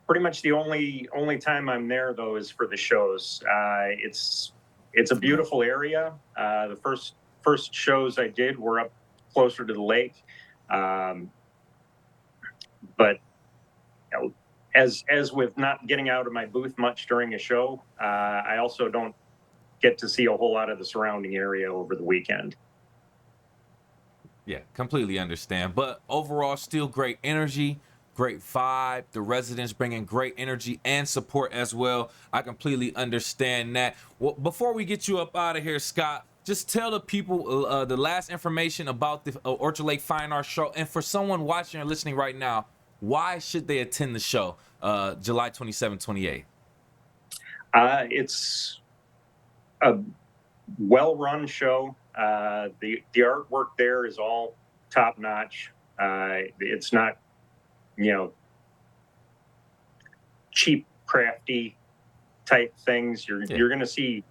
Pretty much the only time I'm there though is for the shows. It's a beautiful area. The first shows I did were up closer to the lake. But as with not getting out of my booth much during a show, I also don't get to see a whole lot of the surrounding area over the weekend. Yeah, completely understand. But overall, still great energy, great vibe. The residents bringing great energy and support as well. I completely understand that. Well, before we get you up out of here, Scott, just tell the people the last information about the Orchard Lake Fine Arts Show. And for someone watching or listening right now, why should they attend the show July 27, 28? It's a well-run show. The artwork there is all top-notch. It's not, cheap, crafty type things. You're going to see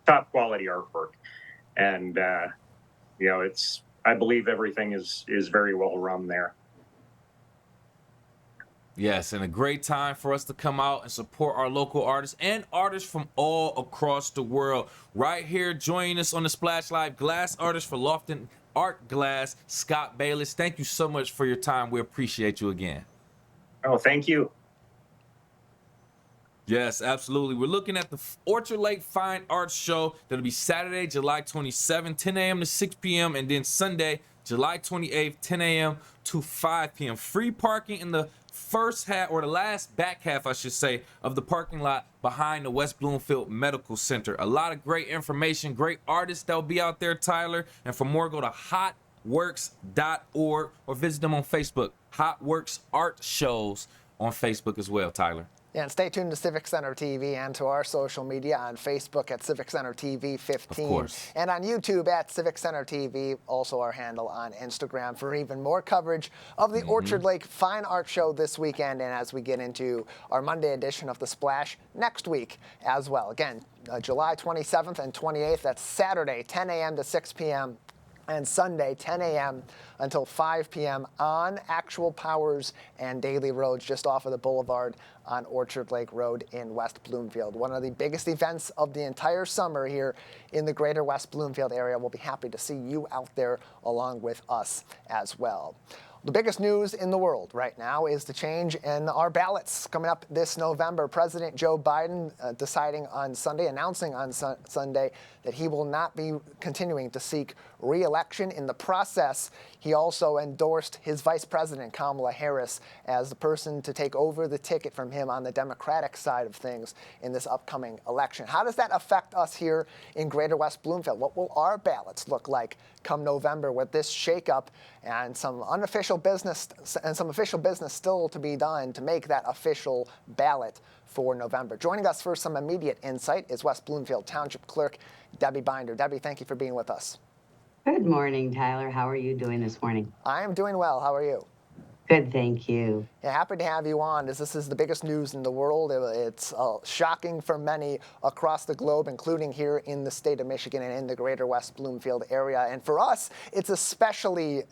top-quality artwork. And, I believe everything is very well run there. Yes, and a great time for us to come out and support our local artists and artists from all across the world. Right here, joining us on the Splash Live, glass artist for Lofton Art Glass, Scott Bayless. Thank you so much for your time. We appreciate you again. Oh, thank you. Yes, absolutely. We're looking at the Orchard Lake Fine Arts Show. That'll be Saturday, July 27th, 10 a.m. to 6 p.m. And then Sunday, July 28th, 10 a.m. to 5 p.m. Free parking in the first half, or the last back half, I should say, of the parking lot behind the West Bloomfield Medical Center. A lot of great information, great artists that'll be out there, Tyler. And for more, go to hotworks.org or visit them on Facebook. Hotworks Art Shows on Facebook as well, Tyler. Yeah, and stay tuned to Civic Center TV and to our social media on Facebook at Civic Center TV 15. Of course. And on YouTube at Civic Center TV, also our handle on Instagram for even more coverage of the Orchard Lake Fine Art Show this weekend, and as we get into our Monday edition of The Splash next week as well. Again, July 27th and 28th, that's Saturday, 10 a.m. to 6 p.m. and Sunday, 10 a.m. until 5 p.m. on Actual Powers and Daily Roads, just off of the Boulevard on Orchard Lake Road in West Bloomfield. One of the biggest events of the entire summer here in the greater West Bloomfield area. We'll be happy to see you out there along with us as well. The biggest news in the world right now is the change in our ballots coming up this November. President Joe Biden announcing on Sunday that he will not be continuing to seek re-election. In the process, he also endorsed his vice president, Kamala Harris, as the person to take over the ticket from him on the Democratic side of things in this upcoming election. How does that affect us here in greater West Bloomfield? What will our ballots look like come November with this shakeup and some official business still to be done to make that official ballot for November? Joining us for some immediate insight is West Bloomfield Township Clerk Debbie Binder. Debbie, thank you for being with us. Good morning, Tyler. How are you doing this morning? I am doing well. How are you? Good, thank you. Yeah, happy to have you on, as this is the biggest news in the world. It's shocking for many across the globe, including here in the state of Michigan and in the greater West Bloomfield area. And for us, it's especially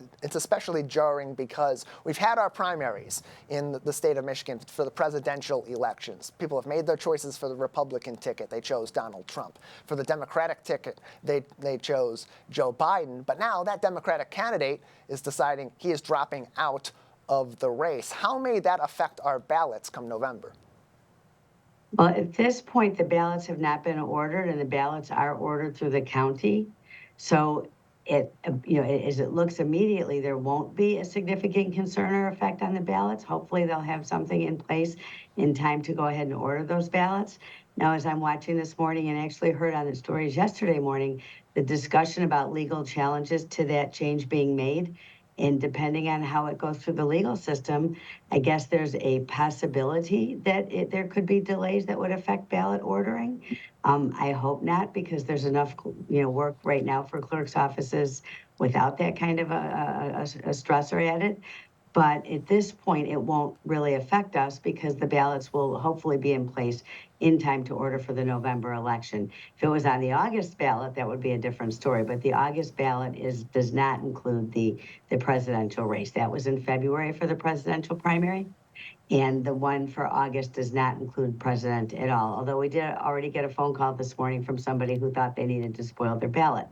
jarring because we've had our primaries in the state of Michigan for the presidential elections. People have made their choices. For the Republican ticket, they chose Donald Trump. For the Democratic ticket, they chose Joe Biden. But now that Democratic candidate is deciding he is dropping out of the race. How may that affect our ballots come November? Well, at this point, the ballots have not been ordered, and the ballots are ordered through the county. So, as it looks immediately, there won't be a significant concern or effect on the ballots. Hopefully, they'll have something in place in time to go ahead and order those ballots. Now, as I'm watching this morning and actually heard on the stories yesterday morning, the discussion about legal challenges to that change being made. And depending on how it goes through the legal system, I guess there's a possibility that there could be delays that would affect ballot ordering. I hope not, because there's enough work right now for clerks' offices without that kind of a stressor at it. But at this point, it won't really affect us because the ballots will hopefully be in place in time to order for the November election. If it was on the August ballot, that would be a different story. But the August ballot does not include the presidential race. That was in February for the presidential primary. And the one for August does not include president at all. Although we did already get a phone call this morning from somebody who thought they needed to spoil their ballot.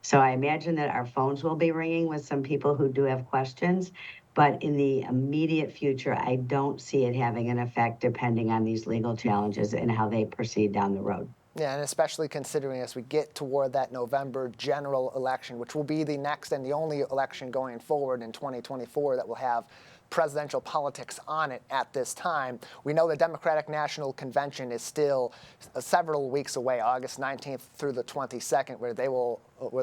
So I imagine that our phones will be ringing with some people who do have questions. But in the immediate future, I don't see it having an effect depending on these legal challenges and how they proceed down the road. Yeah, and especially considering as we get toward that November general election, which will be the next and the only election going forward in 2024 that will have presidential politics on it at this time. We know the Democratic National Convention is still several weeks away, August 19th through the 22nd, where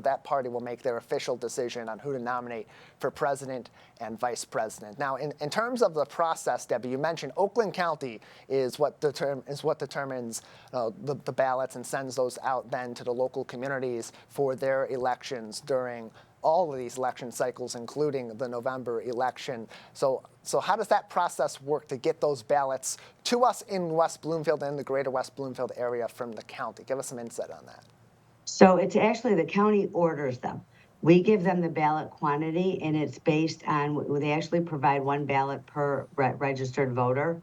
that party will make their official decision on who to nominate for president and vice president. Now, in terms of the process, Debbie, you mentioned Oakland County is what determines the ballots and sends those out then to the local communities for their elections during all of these election cycles, including the November election. So how does that process work to get those ballots to us in West Bloomfield and the greater West Bloomfield area from the county? Give us some insight on that. So it's actually the county orders them. We give them the ballot quantity, and it's based on, they actually provide one ballot per registered voter.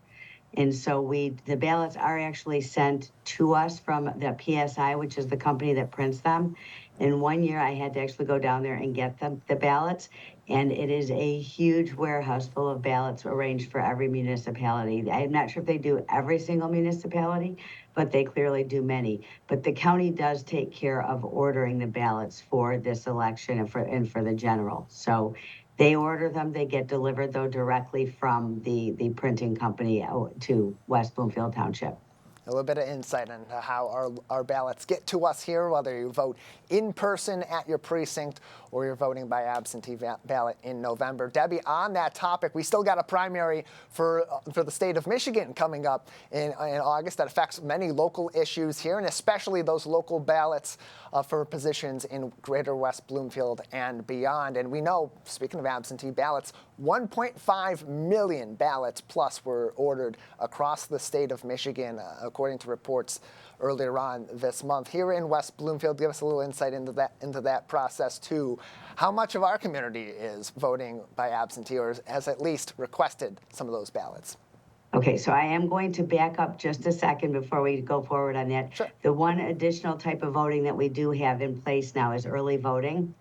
And so the ballots are actually sent to us from the PSI, which is the company that prints them. And one year I had to actually go down there and get the ballots. And it is a huge warehouse full of ballots arranged for every municipality. I'm not sure if they do every single municipality, but they clearly do many. But the county does take care of ordering the ballots for this election and for the general. So they order them, they get delivered though directly from the printing company to West Bloomfield Township. A little bit of insight into how our ballots get to us here, whether you vote in person at your precinct or you're voting by absentee ballot in November. Debbie, on that topic, we still got a primary for the state of Michigan coming up in August that affects many local issues here, and especially those local ballots for positions in greater West Bloomfield and beyond. And we know, speaking of absentee ballots, 1.5 million ballots plus were ordered across the state of Michigan, according to reports earlier on this month. Here in West Bloomfield, give us a little insight into that process too. How much of our community is voting by absentee or has at least requested some of those ballots? Okay, so I am going to back up just a second before we go forward on that. Sure. The one additional type of voting that we do have in place now is early voting.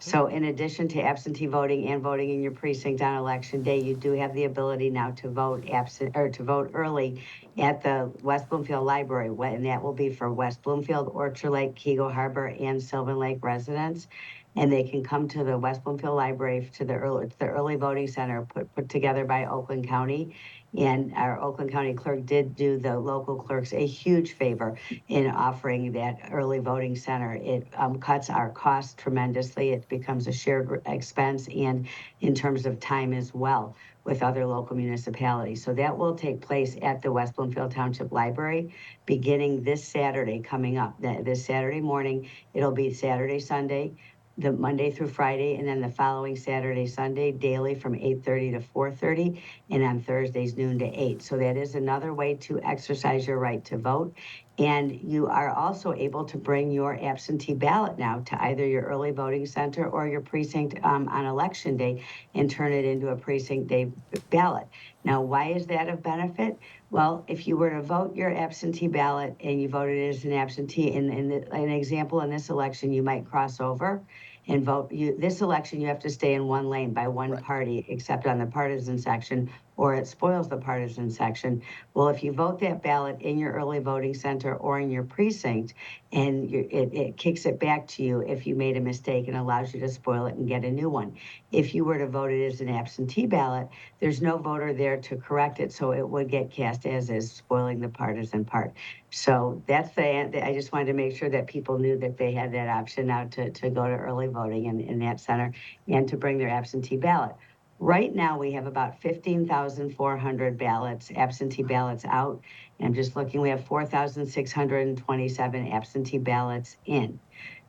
So in addition to absentee voting and voting in your precinct on election day, you do have the ability now to vote to vote early at the West Bloomfield Library, and that will be for West Bloomfield, Orchard Lake, Keego Harbor, and Sylvan Lake residents. And they can come to the West Bloomfield Library to the early voting center put together by Oakland County. And our Oakland County clerk did do the local clerks a huge favor in offering that early voting center. It cuts our costs tremendously. It becomes a shared expense and in terms of time as well with other local municipalities. So that will take place at the West Bloomfield Township Library beginning this Saturday coming up. This Saturday morning, it'll be Saturday, Sunday, the Monday through Friday, and then the following Saturday, Sunday, daily from 8:30 to 4:30, and on Thursdays, noon to 8. So that is another way to exercise your right to vote. And you are also able to bring your absentee ballot now to either your early voting center or your precinct on election day and turn it into a precinct day ballot. Now, why is that of benefit? Well, if you were to vote your absentee ballot and you voted as an absentee, an example in this election, you might cross over and vote. This election, you have to stay in one lane by one party, except on the partisan section, or it spoils the partisan section. Well, if you vote that ballot in your early voting center or in your precinct, and it kicks it back to you if you made a mistake and allows you to spoil it and get a new one. If you were to vote it as an absentee ballot, there's no voter there to correct it, so it would get cast as is, spoiling the partisan part. So that's I just wanted to make sure that people knew that they had that option now to go to early voting in that center and to bring their absentee ballot. Right now, we have about 15,400 ballots, absentee ballots out. And I'm just looking, we have 4,627 absentee ballots in.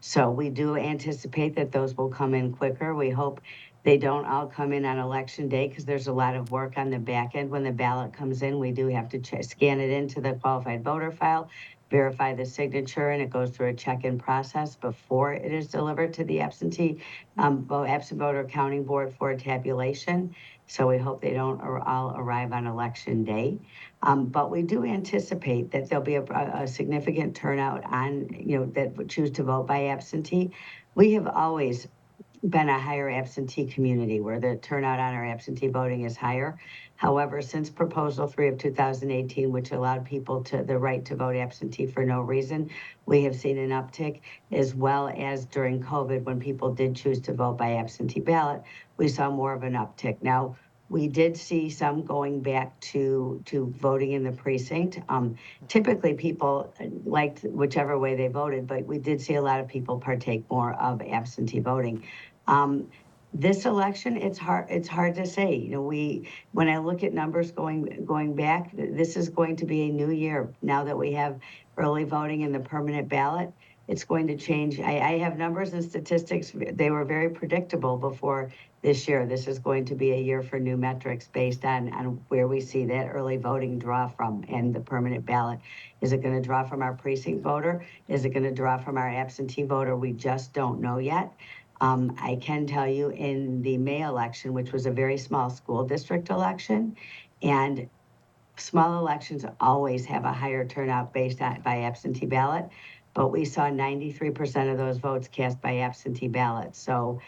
So we do anticipate that those will come in quicker. We hope they don't all come in on election day because there's a lot of work on the back end. When the ballot comes in, we do have to scan it into the qualified voter file, verify the signature, and it goes through a check-in process before it is delivered to the absent voter counting board for tabulation. So we hope they don't all arrive on election day. But we do anticipate that there'll be a significant turnout on, that would choose to vote by absentee. We have always been a higher absentee community where the turnout on our absentee voting is higher. However, since Proposal 3 of 2018, which allowed people the right to vote absentee for no reason, we have seen an uptick, as well as during COVID when people did choose to vote by absentee ballot, we saw more of an uptick. Now, we did see some going back to voting in the precinct. Typically, people liked whichever way they voted, but we did see a lot of people partake more of absentee voting. This election, it's hard to say. When I look at numbers going back, this is going to be a new year. Now that we have early voting and the permanent ballot, it's going to change. I have numbers and statistics. They were very predictable before this year. This is going to be a year for new metrics based on where we see that early voting draw from and the permanent ballot. Is it going to draw from our precinct voter? Is it going to draw from our absentee voter? We just don't know yet. I can tell you in the May election, which was a very small school district election, and Small elections always have a higher turnout based on by absentee ballot, but we saw 93% of those votes cast by absentee ballot. So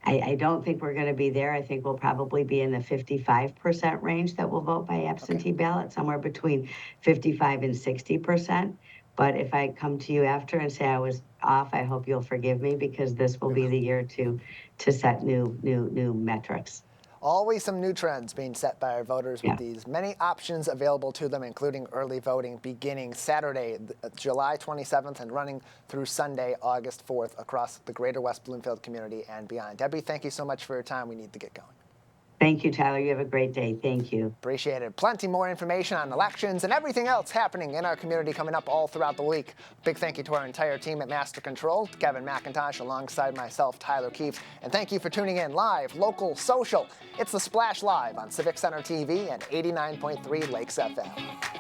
I don't think we're going to be there. I think we'll probably be in the 55% range that will vote by absentee ballot, somewhere between 55 and 60%. But if I come to you after and say I was off, I hope you'll forgive me, because this will be the year to set new metrics. Always some new trends being set by our voters with these many options available to them, including early voting beginning Saturday, July 27th, and running through Sunday, August 4th, across the greater West Bloomfield community and beyond. Debbie, thank you so much for your time. We need to get going. Thank you, Tyler. You have a great day. Thank you. Appreciate it. Plenty more information on elections and everything else happening in our community coming up all throughout the week. Big thank you to our entire team at Master Control, Kevin McIntosh, alongside myself, Tyler Keefe. And thank you for tuning in live, local, social. It's The Splash Live on Civic Center TV and 89.3 Lakes FM.